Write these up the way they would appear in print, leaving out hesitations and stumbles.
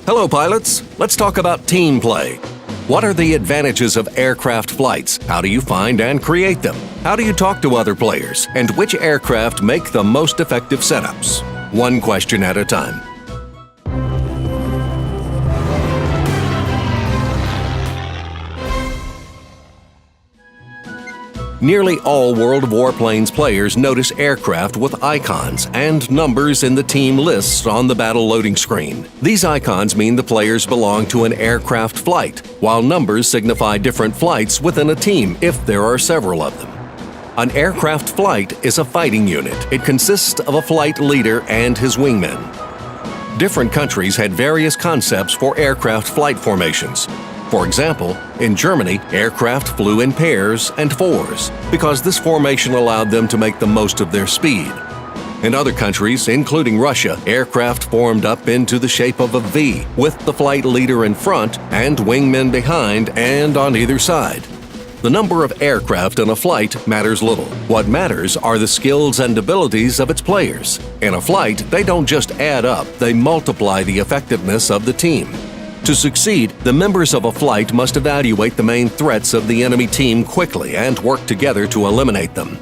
Hello, pilots. Let's talk about team play. What are the advantages of aircraft flights? How do you find and create them? How do you talk to other players? And which aircraft make the most effective setups? One question at a time. Nearly all World of Warplanes players notice aircraft with icons and numbers in the team lists on the battle loading screen. These icons mean the players belong to an aircraft flight, while numbers signify different flights within a team if there are several of them. An aircraft flight is a fighting unit. It consists of a flight leader and his wingmen. Different countries had various concepts for aircraft flight formations. For example, in Germany, aircraft flew in pairs and fours because this formation allowed them to make the most of their speed. In other countries, including Russia, aircraft formed up into the shape of a V, with the flight leader in front and wingmen behind and on either side. The number of aircraft in a flight matters little. What matters are the skills and abilities of its players. In a flight, they don't just add up, they multiply the effectiveness of the team. To succeed, the members of a flight must evaluate the main threats of the enemy team quickly and work together to eliminate them.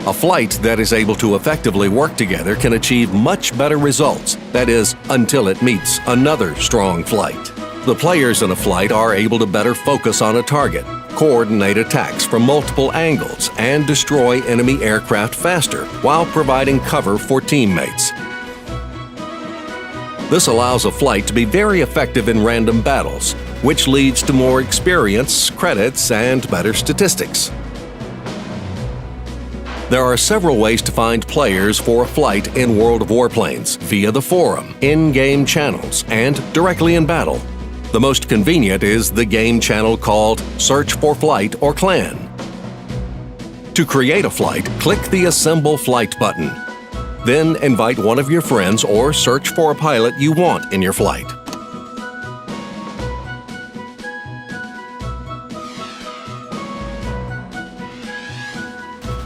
A flight that is able to effectively work together can achieve much better results, that is, until it meets another strong flight. The players in a flight are able to better focus on a target, coordinate attacks from multiple angles, and destroy enemy aircraft faster while providing cover for teammates. This allows a flight to be very effective in random battles, which leads to more experience, credits, and better statistics. There are several ways to find players for a flight in World of Warplanes via the forum, in-game channels, and directly in battle. The most convenient is the game channel called Search for Flight or Clan. To create a flight, click the Assemble Flight button. Then invite one of your friends or search for a pilot you want in your flight.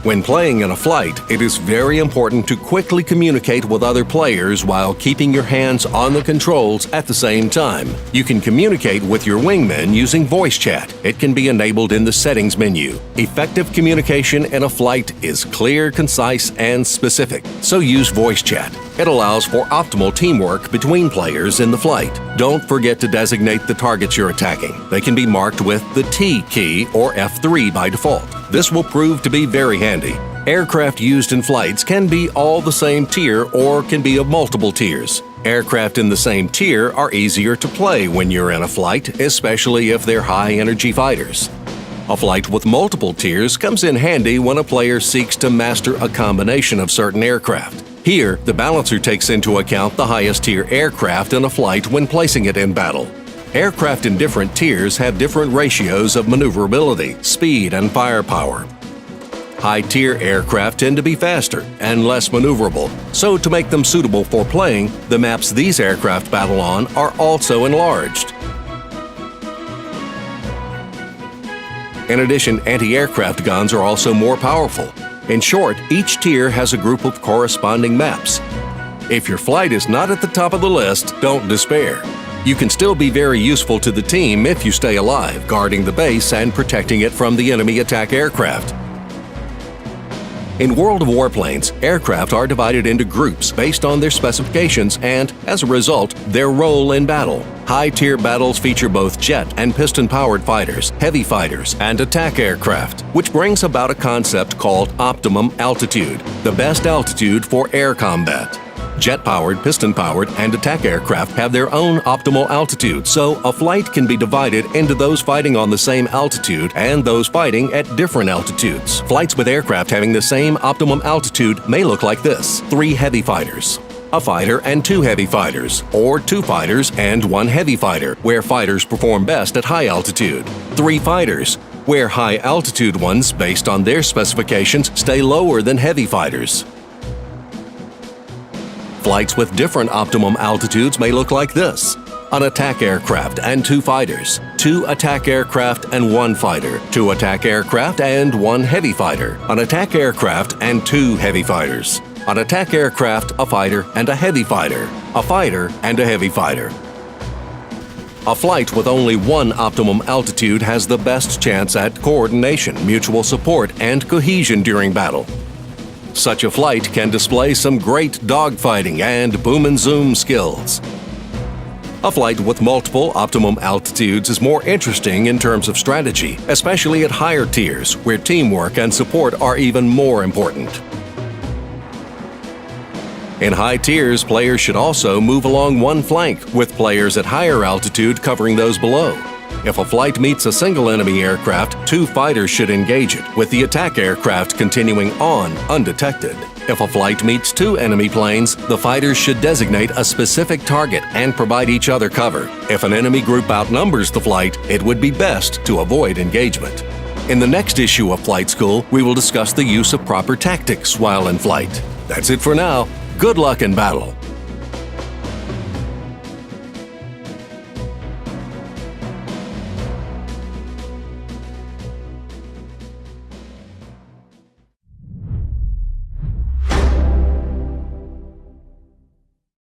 When playing in a flight, it is very important to quickly communicate with other players while keeping your hands on the controls at the same time. You can communicate with your wingmen using voice chat. It can be enabled in the settings menu. Effective communication in a flight is clear, concise, and specific, so use voice chat. It allows for optimal teamwork between players in the flight. Don't forget to designate the targets you're attacking. They can be marked with the T key or F3 by default. This will prove to be very handy. Aircraft used in flights can be all the same tier or can be of multiple tiers. Aircraft in the same tier are easier to play when you're in a flight, especially if they're high-energy fighters. A flight with multiple tiers comes in handy when a player seeks to master a combination of certain aircraft. Here, the balancer takes into account the highest tier aircraft in a flight when placing it in battle. Aircraft in different tiers have different ratios of maneuverability, speed, and firepower. High-tier aircraft tend to be faster and less maneuverable, so to make them suitable for playing, the maps these aircraft battle on are also enlarged. In addition, anti-aircraft guns are also more powerful. In short, each tier has a group of corresponding maps. If your flight is not at the top of the list, don't despair. You can still be very useful to the team if you stay alive, guarding the base and protecting it from the enemy attack aircraft. In World of Warplanes, aircraft are divided into groups based on their specifications and, as a result, their role in battle. High-tier battles feature both jet and piston-powered fighters, heavy fighters, and attack aircraft, which brings about a concept called optimum altitude, the best altitude for air combat. Jet-powered, piston-powered, and attack aircraft have their own optimal altitude, so a flight can be divided into those fighting on the same altitude and those fighting at different altitudes. Flights with aircraft having the same optimum altitude may look like this: 3 heavy fighters, a fighter and 2 heavy fighters, or 2 fighters and 1 heavy fighter, where fighters perform best at high altitude. 3 fighters, where high-altitude ones, based on their specifications, stay lower than heavy fighters. Flights with different optimum altitudes may look like this: an attack aircraft and 2 fighters, 2 attack aircraft and 1 fighter, 2 attack aircraft and 1 heavy fighter, an attack aircraft and 2 heavy fighters, an attack aircraft, a fighter, and a heavy fighter, a fighter, and a heavy fighter. A flight with only one optimum altitude has the best chance at coordination, mutual support, and cohesion during battle. Such a flight can display some great dogfighting and boom and zoom skills. A flight with multiple optimum altitudes is more interesting in terms of strategy, especially at higher tiers, where teamwork and support are even more important. In high tiers, players should also move along one flank, with players at higher altitude covering those below. If a flight meets a single enemy aircraft, 2 fighters should engage it, with the attack aircraft continuing on undetected. If a flight meets 2 enemy planes, the fighters should designate a specific target and provide each other cover. If an enemy group outnumbers the flight, it would be best to avoid engagement. In the next issue of Flight School, we will discuss the use of proper tactics while in flight. That's it for now. Good luck in battle.